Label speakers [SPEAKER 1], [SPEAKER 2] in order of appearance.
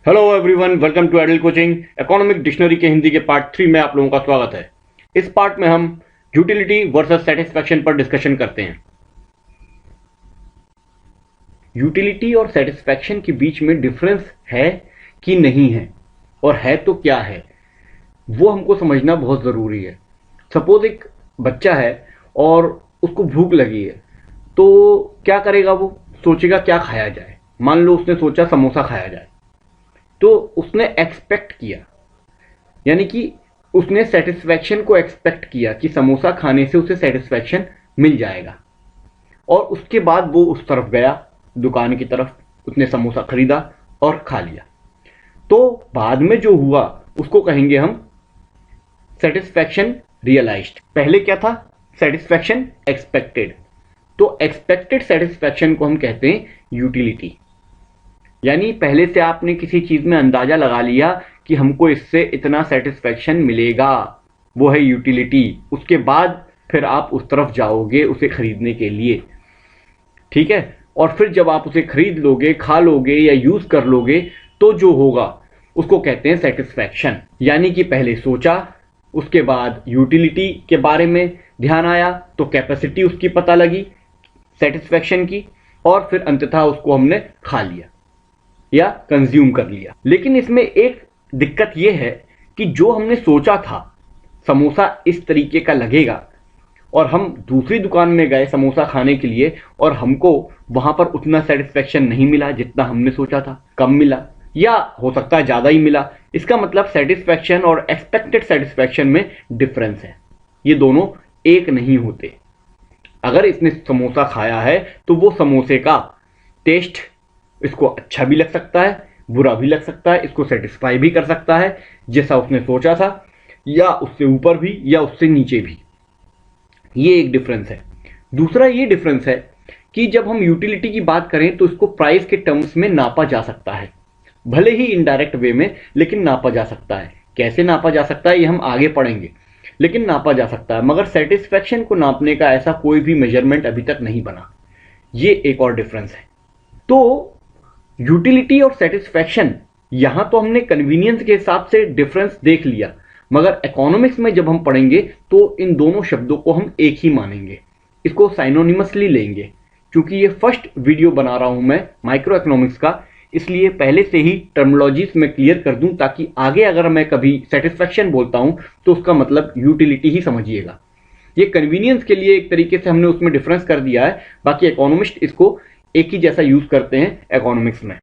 [SPEAKER 1] Hello everyone, welcome to एडल coaching. Economic dictionary के हिंदी के पार्ट 3 में आप लोगों का स्वागत है। इस पार्ट में हम यूटिलिटी वर्सेस सेटिस्फैक्शन पर डिस्कशन करते हैं। यूटिलिटी और सेटिस्फैक्शन के बीच में डिफरेंस है कि नहीं है, और है तो क्या है, वो हमको समझना बहुत ज़रूरी है। सपोज एक बच्चा है और उसको भूख लगी है, तो क्या करेगा? वो सोचेगा क्या खाया जाए। मान लो उसने सोचा समोसा खाया जाए, तो उसने एक्सपेक्ट किया, यानी कि उसने सेटिस्फैक्शन को एक्सपेक्ट किया कि समोसा खाने से उसे सेटिस्फैक्शन मिल जाएगा, और उसके बाद वो उस तरफ गया, दुकान की तरफ। उसने समोसा खरीदा और खा लिया। तो बाद में जो हुआ उसको कहेंगे हम सेटिस्फैक्शन रियलाइज्ड। पहले क्या था? Satisfaction expected. तो एक्सपेक्टेड सेटिस्फैक्शन को हम कहते हैं यूटिलिटी। यानी पहले से आपने किसी चीज में अंदाजा लगा लिया कि हमको इससे इतना सेटिस्फैक्शन मिलेगा, वो है यूटिलिटी। उसके बाद फिर आप उस तरफ जाओगे उसे खरीदने के लिए, ठीक है? और फिर जब आप उसे खरीद लोगे, खा लोगे या यूज कर लोगे, तो जो होगा उसको कहते हैं सेटिस्फैक्शन। यानी कि पहले सोचा, उसके बाद यूटिलिटी के बारे में ध्यान आया, तो कैपेसिटी उसकी पता लगी सेटिस्फैक्शन की, और फिर अंततः उसको हमने खा लिया या कंज्यूम कर लिया। लेकिन इसमें एक दिक्कत यह है कि जो हमने सोचा था समोसा इस तरीके का लगेगा, और हम दूसरी दुकान में गए समोसा खाने के लिए, और हमको वहां पर उतना सेटिस्फैक्शन नहीं मिला जितना हमने सोचा था, कम मिला, या हो सकता है ज्यादा ही मिला। इसका मतलब सेटिस्फैक्शन और एक्सपेक्टेड सेटिस्फैक्शन में डिफरेंस है। ये दोनों एक नहीं होते। अगर इसने समोसा खाया है तो वो समोसे का टेस्ट इसको अच्छा भी लग सकता है, बुरा भी लग सकता है, इसको सेटिस्फाई भी कर सकता है जैसा उसने सोचा था, या उससे ऊपर भी या उससे नीचे भी। ये एक डिफरेंस है। दूसरा ये डिफरेंस है कि जब हम यूटिलिटी की बात करें तो इसको प्राइस के टर्म्स में नापा जा सकता है, भले ही इनडायरेक्ट वे में, लेकिन नापा जा सकता है। कैसे नापा जा सकता है ये हम आगे पढ़ेंगे, लेकिन नापा जा सकता है। मगर सेटिस्फैक्शन को नापने का ऐसा कोई भी मेजरमेंट अभी तक नहीं बना। ये एक और डिफरेंस है। तो यूटिलिटी और सेटिस्फैक्शन, यहां तो हमने कन्वीनियंस के हिसाब से डिफरेंस देख लिया, मगर इकोनॉमिक्स में जब हम पढ़ेंगे तो इन दोनों शब्दों को हम एक ही मानेंगे, इसको साइनोनिमसली लेंगे। क्योंकि ये फर्स्ट वीडियो बना रहा हूं मैं माइक्रो इकोनॉमिक्स का, इसलिए पहले से ही टर्मिनोलॉजीज में क्लियर कर दूं, ताकि आगे अगर मैं कभी सेटिस्फैक्शन बोलता हूं तो उसका मतलब यूटिलिटी ही समझिएगा। ये कन्वीनियंस के लिए एक तरीके से हमने उसमें डिफरेंस कर दिया है, बाकी इकोनॉमिस्ट इसको एक ही जैसा यूज करते हैं इकोनॉमिक्स में।